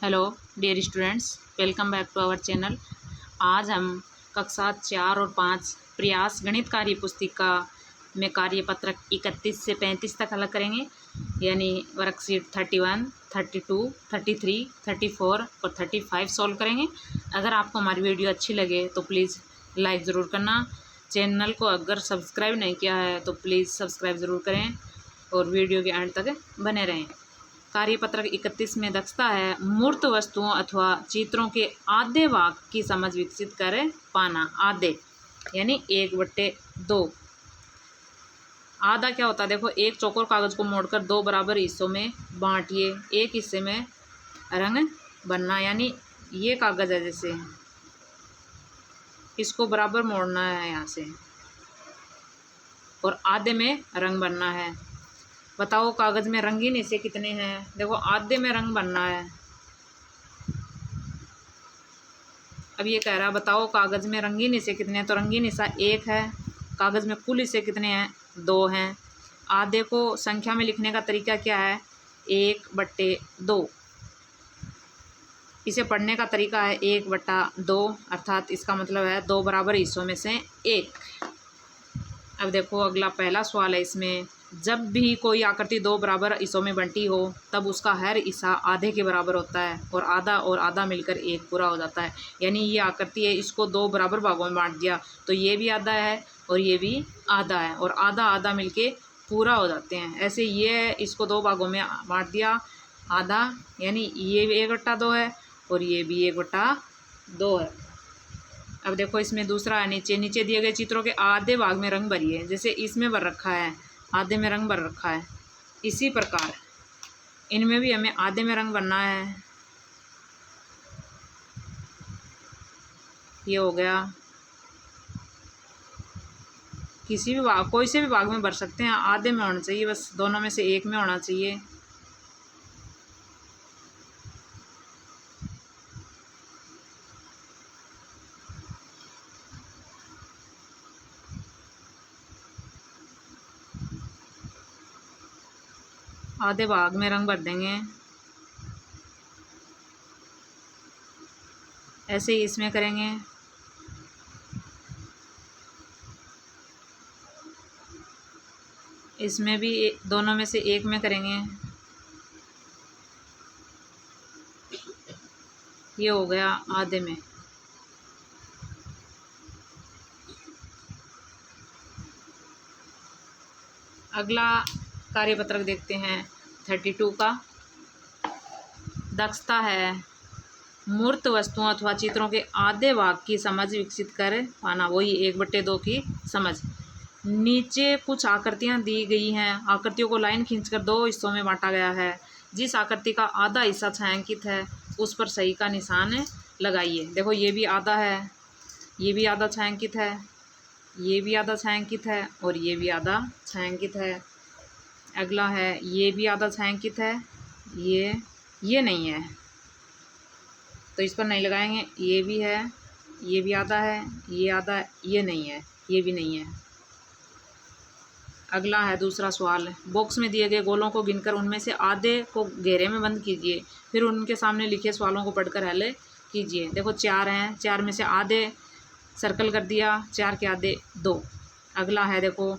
Hello dear students, welcome back to our channel. आज हम कक्षा 4 और 5 प्रयास गणित कार्य पुस्तिका में कार्यपत्रक 31 से 35 तक हल करेंगे, यानी वर्कशीट 31, 32, 33, 34 और 35 सॉल्व करेंगे। अगर आपको हमारी वीडियो अच्छी लगे तो प्लीज़ लाइक ज़रूर करना। चैनल को अगर सब्सक्राइब नहीं किया है तो प्लीज़ सब्सक्राइब ज़रूर करें और वीडियो के एंड तक बने रहें। कार्यपत्रक 31 में दक्षता है मूर्त वस्तुओं अथवा चित्रों के आधे भाग की समझ विकसित कर पाना। आधे यानी 1/2। आधा क्या होता है? देखो, एक चौकोर कागज को मोड़कर 2 बराबर हिस्सों में बांटिए। एक हिस्से में रंग बनना, यानी ये कागज है, जैसे इसको बराबर मोड़ना है यहाँ से और आधे में रंग बनना है। बताओ कागज में रंगीन हिस्से कितने हैं? देखो, आधे में रंग बनना है। अब ये कह रहा है बताओ कागज में रंगीन हिस्से कितने हैं, तो रंगीन हिस्सा 1 है। कागज में कुल हिस्से कितने हैं? 2 हैं। आधे को संख्या में लिखने का तरीका क्या है? 1/2। इसे पढ़ने का तरीका है 1/2, अर्थात इसका मतलब है 2 बराबर हिस्सों में से 1। अब देखो अगला पहला सवाल है। इसमें जब भी कोई आकृति 2 बराबर हिस्सों में बंटी हो तब उसका हर हिस्सा आधे के बराबर होता है और आधा मिलकर 1 पूरा हो जाता है। यानी ये आकृति है, इसको 2 बराबर भागों में बांट दिया तो ये भी आधा है और ये भी आधा है और आधा आधा मिलके पूरा हो जाते हैं। ऐसे ये इसको 2 भागों में बांट दिया आधा, यानी ये भी 1/2 है और ये भी 1/2 है। अब देखो इसमें दूसरा है, नीचे नीचे दिए गए चित्रों के आधे भाग में रंग भरिए। जैसे इसमें भर रखा है, आधे में रंग भर रखा है, इसी प्रकार इनमें भी हमें आधे में रंग भरना है। ये हो गया। किसी भी भाग, कोई से भी भाग में भर सकते हैं, आधे में होना चाहिए, बस दोनों में से एक में होना चाहिए। आधे भाग में रंग भर देंगे। ऐसे ही इसमें करेंगे। इसमें भी दोनों में से एक में करेंगे। ये हो गया आधे में। अगला कार्यपत्रक देखते हैं 32 का। दक्षता है मूर्त वस्तुओं अथवा चित्रों के आधे भाग की समझ विकसित कर पाना। वही 1/2 की समझ। नीचे कुछ आकृतियां दी गई हैं। आकृतियों को लाइन खींचकर 2 हिस्सों में बांटा गया है। जिस आकृति का आधा हिस्सा छायांकित है उस पर सही का निशान लगाइए। देखो ये भी आधा है, ये भी आधा छायांकित है, ये भी आधा छायांकित है और ये भी आधा छायांकित है। अगला है ये भी आधा छायांकित है, ये नहीं है तो इस पर नहीं लगाएंगे। ये भी है, ये भी आधा है, ये आधा है, ये नहीं है, ये भी नहीं है। अगला है दूसरा सवाल। बॉक्स में दिए गए गोलों को गिनकर उनमें से आधे को घेरे में बंद कीजिए, फिर उनके सामने लिखे सवालों को पढ़कर हल कीजिए। देखो 4 हैं, 4 में से आधे सर्कल कर दिया, 4 के आधे 2। अगला है देखो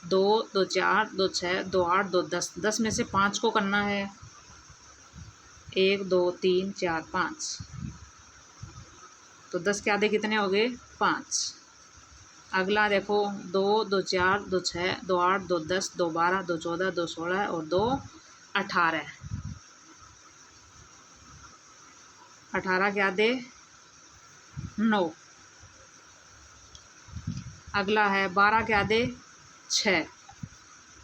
2, 2 4, 2 6, 2 8, 2 10। 10 में से 5 को करना है। 1 2 3 4 5, तो 10 के आधे कितने हो गए? 5। अगला देखो 2 2 4, 2 6, 2 8, 2 10, 2 12, 2 14, 2 16 और 2 18। 18 के आधे 9। अगला है 12 के आधे 6।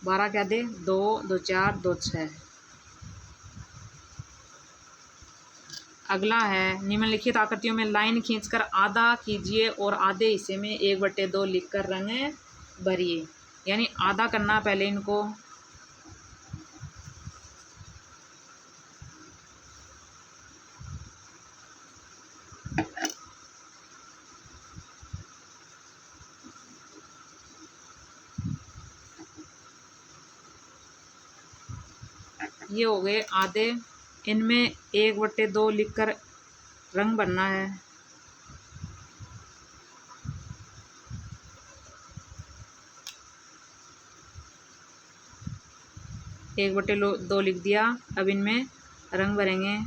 12 के आधे 2 2 4, 2 6। अगला है निम्नलिखित आकृतियों में लाइन खींचकर आधा कीजिए और आधे हिस्से में 1/2 लिखकर रंग भरिए। यानी आधा करना पहले इनको। ये हो गए आधे इनमें 1/2 लिखकर रंग भरना है। एक बटे दो लिख दिया। अब इनमें रंग भरेंगे।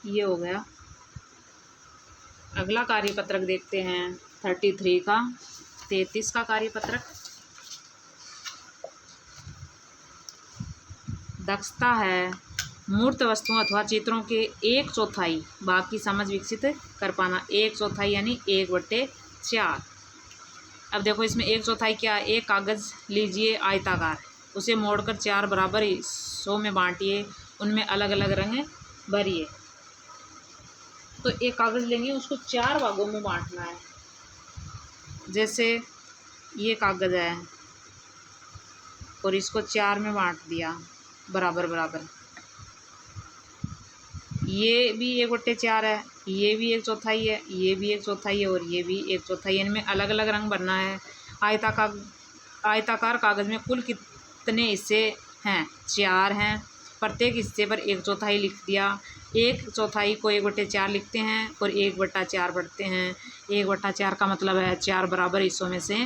ये हो गया। अगला कार्यपत्रक देखते हैं 33 का, 33 का कार्यपत्रक। दक्षता है मूर्त वस्तुओं अथवा चित्रों के 1/4 भाग की समझ विकसित कर पाना। 1/4 यानी 1/4। अब देखो इसमें 1/4 क्या है। एक कागज़ लीजिए आयताकार, उसे मोड़कर 4 बराबर हिस्सों में बांटिए, उनमें अलग अलग रंग भरिए। तो एक कागज़ लेंगे, उसको 4 भागों में बांटना है। जैसे ये कागज़ है और इसको 4 में बांट दिया बराबर बराबर। ये भी 1/4 है, ये भी 1/4 है, ये भी 1/4 है और ये भी 1/4 है। इनमें अलग अलग रंग भरना है। आयताकार कागज़ में कुल कितने हिस्से हैं? 4 हैं। प्रत्येक हिस्से पर 1/4 लिख दिया। 1/4 को 1/4 लिखते हैं और 1/4 पढ़ते हैं। 1/4 का मतलब है 4 बराबर हिस्सों में से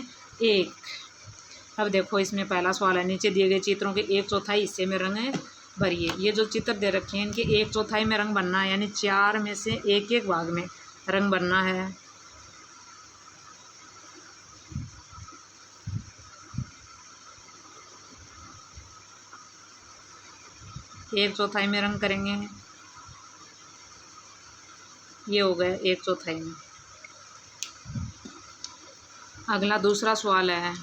1। अब देखो इसमें पहला सवाल है, नीचे दिए गए चित्रों के 1/4 हिस्से में रंग भरिए। ये जो चित्र दे रखे हैं इनके 1/4 में रंग भरना है, यानी 4 में से एक एक भाग में रंग भरना है। एक चौथाई में रंग करेंगे। ये हो गए 1/4 में। अगला दूसरा सवाल है,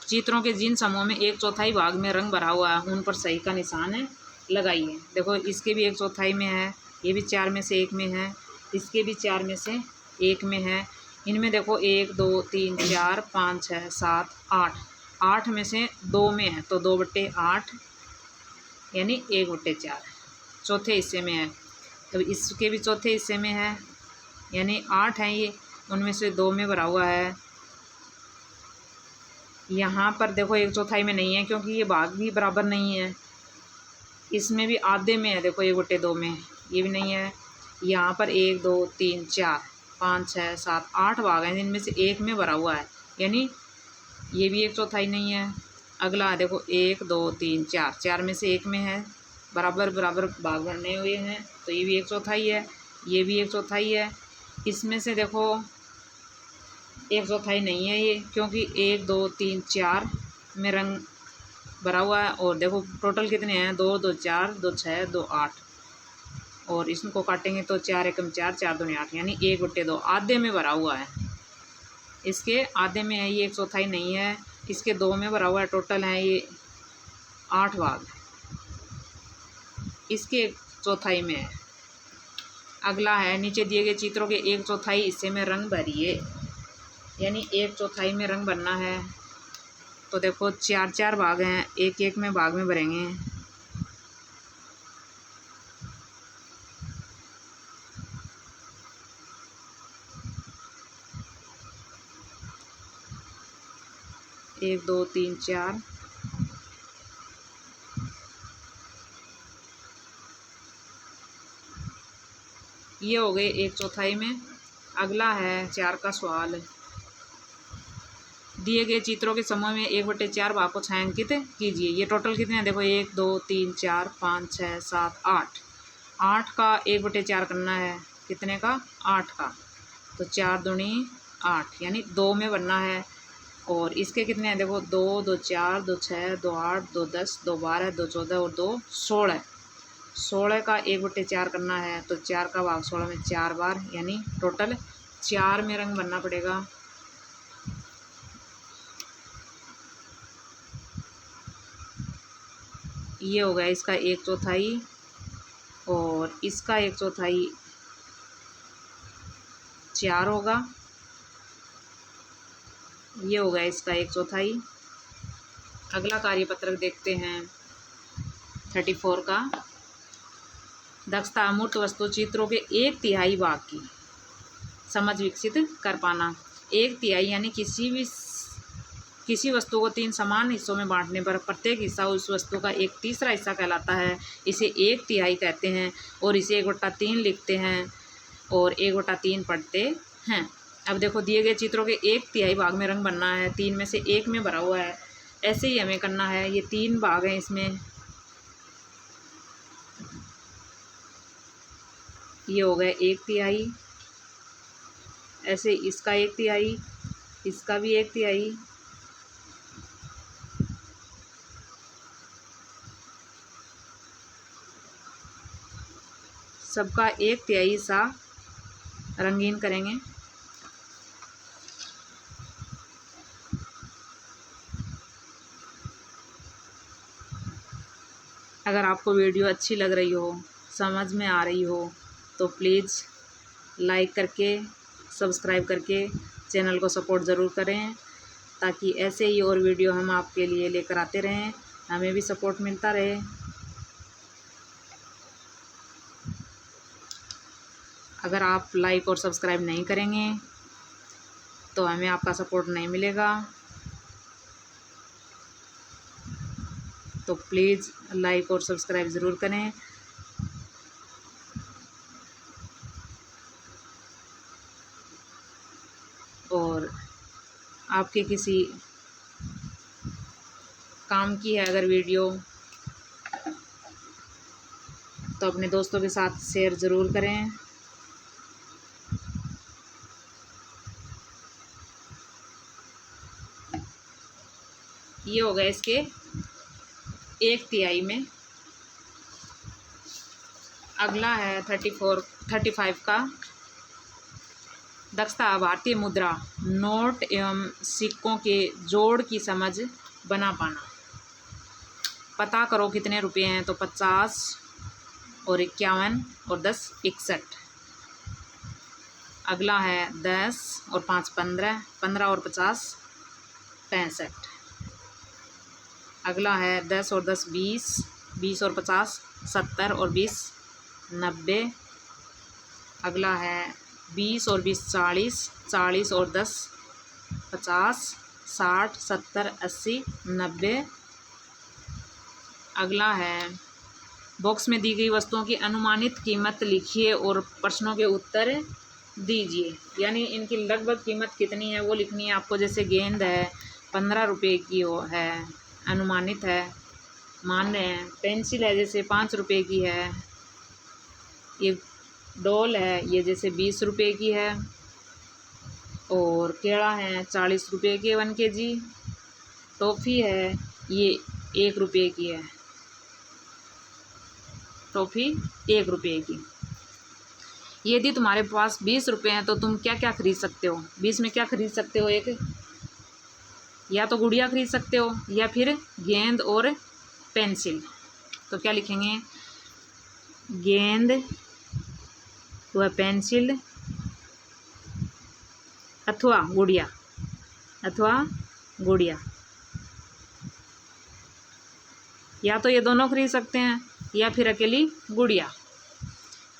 चित्रों के जिन समूह में 1/4 भाग में रंग भरा हुआ है उन पर सही का निशान है लगाइए। देखो इसके भी 1/4 में है, ये भी 4 में से 1 में है, इसके भी 4 में से 1 में है। इनमें देखो 1 2 3 4 5 6 7 8, 8 में से 2 में है तो 2/8 यानी 1/4 चौथे हिस्से में है। तो इसके भी चौथे हिस्से में है यानी 8 हैं ये, उनमें से 2 में भरा हुआ है। यहाँ पर देखो 1/4 में नहीं है क्योंकि ये भाग भी बराबर नहीं है। इसमें भी आधे में है, देखो 1/2 में, ये भी नहीं है। यहाँ पर 1 2 3 4 5 6 7 8 भाग हैं, जिनमें से 1 में भरा हुआ है, यानी ये भी 1/4 नहीं है। अगला देखो 1 2 3 4, 4 में से 1 में है, बराबर बराबर भाग बने हुए हैं, तो ये भी 1/4 है, ये भी 1/4 है। इसमें से देखो 1/4 नहीं है ये, क्योंकि 1 2 3 4 में रंग भरा हुआ है। और देखो टोटल कितने हैं, 2 2 4 2 6 2 8, और इसको काटेंगे तो 4 एकम 4 4 दूनी 8, यानी 1/2 आधे में भरा हुआ है। इसके आधे में है, ये 1/4 नहीं है। इसके 2 में भरा हुआ है, टोटल है ये 8 भाग, इसके 1/4 में है। अगला है, नीचे दिए गए चित्रों के 1/4 हिस्से में रंग भरिए, यानी 1/4 में रंग भरना है। तो देखो 4 4 भाग हैं, एक एक में भाग में भरेंगे। एक दो तीन चार, ये हो गए 1/4 में। अगला है 4 का सवाल, दिए गए चित्रों के समूह में 1/4 भाग को छायांकित कीजिए। ये टोटल कितने हैं, देखो 1 2 3 4 5 6 7 8, 8 का 1/4 करना है, कितने का, 8 का, तो 4 दूनी 8, यानी 2 में बनना है। और इसके कितने हैं, देखो 2 2 4 2 6 2 8 2 10 2 12 2 14 और 2 16, 16 का 1/4 करना है, तो 4 का भाग 16 में 4 बार, यानी टोटल 4 में रंग बनना पड़ेगा। ये हो गया इसका 1/4 और इसका 1/4 4 होगा। ये हो गया इसका 1/4। अगला कार्यपत्रक देखते हैं 34 का। दक्षता अमूर्त वस्तु चित्रों के 1/3 भाग की समझ विकसित कर पाना। 1/3 यानी किसी वस्तु को 3 समान हिस्सों में बांटने पर प्रत्येक हिस्सा उस वस्तु का 1/3 हिस्सा कहलाता है। इसे 1/3 कहते हैं और इसे 1/3 लिखते हैं और 1/3 पढ़ते हैं। अब देखो दिए गए चित्रों के 1/3 भाग में रंग बनना है, 3 में से 1 में भरा हुआ है। ऐसे ही हमें करना है। ये 3 भाग हैं, इसमें ये हो गए 1/3, ऐसे इसका 1/3, इसका भी 1/3, सबका 1/3 हिस्सा रंगीन करेंगे। अगर आपको वीडियो अच्छी लग रही हो, समझ में आ रही हो, तो प्लीज़ लाइक करके सब्सक्राइब करके चैनल को सपोर्ट ज़रूर करें, ताकि ऐसे ही और वीडियो हम आपके लिए लेकर आते रहें, हमें भी सपोर्ट मिलता रहे। अगर आप लाइक और सब्सक्राइब नहीं करेंगे तो हमें आपका सपोर्ट नहीं मिलेगा। तो प्लीज़ लाइक और सब्सक्राइब ज़रूर करें। और आपके किसी काम की है अगर वीडियो, तो अपने दोस्तों के साथ शेयर ज़रूर करें। ये हो गए इसके 1/3 में। अगला है 35 का दक्षता भारतीय मुद्रा नोट एवं सिक्कों के जोड़ की समझ बना पाना। पता करो कितने रुपए हैं, तो 50 और 51 और 10 61। अगला है 10 और 5 15, 15 और 50 65। अगला है 10 और 10 20, 20 और 50 70 और 20 90। अगला है 20 और 20 40, 40 और 10 50 60 70 80 90। अगला है बॉक्स में दी गई वस्तुओं की अनुमानित कीमत लिखिए और प्रश्नों के उत्तर दीजिए। यानी इनकी लगभग कीमत कितनी है वो लिखनी है आपको। जैसे गेंद है 15 रुपये की वो है, अनुमानित है, मान रहे हैं। पेंसिल है जैसे 5 रुपये की है। ये डॉल है ये जैसे 20 रुपये की है। और केला है 40 रुपये के 1 kg। टॉफ़ी है ये 1 रुपये की है, टॉफ़ी 1 रुपये की। यदि तुम्हारे पास 20 रुपये हैं तो तुम क्या क्या खरीद सकते हो? 20 में क्या खरीद सकते हो? एक या तो गुड़िया खरीद सकते हो या फिर गेंद और पेंसिल। तो क्या लिखेंगे? गेंद व पेंसिल अथवा गुड़िया। या तो ये दोनों खरीद सकते हैं या फिर अकेली गुड़िया।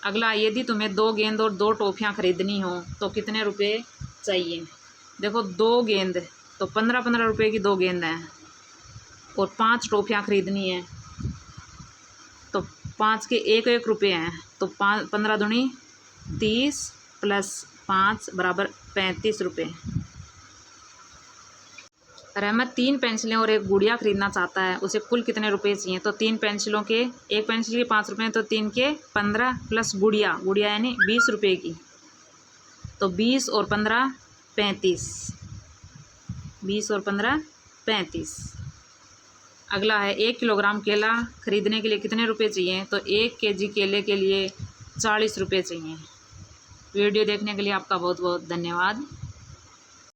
अगला, यदि तुम्हें 2 गेंद और 2 टॉफ़ियाँ खरीदनी हो तो कितने रुपए चाहिए? देखो 2 गेंद तो 15-15 रुपये की 2 गेंद हैं और 5 टॉफ़ियाँ खरीदनी है तो 5 के 1-1 रुपये हैं। तो 15 दूनी 30 प्लस 5 बराबर 35 रुपये। रहमत 3 पेंसिलें और 1 गुड़िया खरीदना चाहता है, उसे कुल कितने रुपए चाहिए? तो 3 पेंसिलों के, 1 पेंसिल के 5 रुपये तो 3 के 15 प्लस गुड़िया यानी 20 रुपये की। तो 20 और 15 35, 20 और 15 35। अगला है 1 किलोग्राम केला खरीदने के लिए कितने रुपए चाहिए? तो 1 kg केले के लिए 40 रुपये चाहिए। वीडियो देखने के लिए आपका बहुत बहुत धन्यवाद।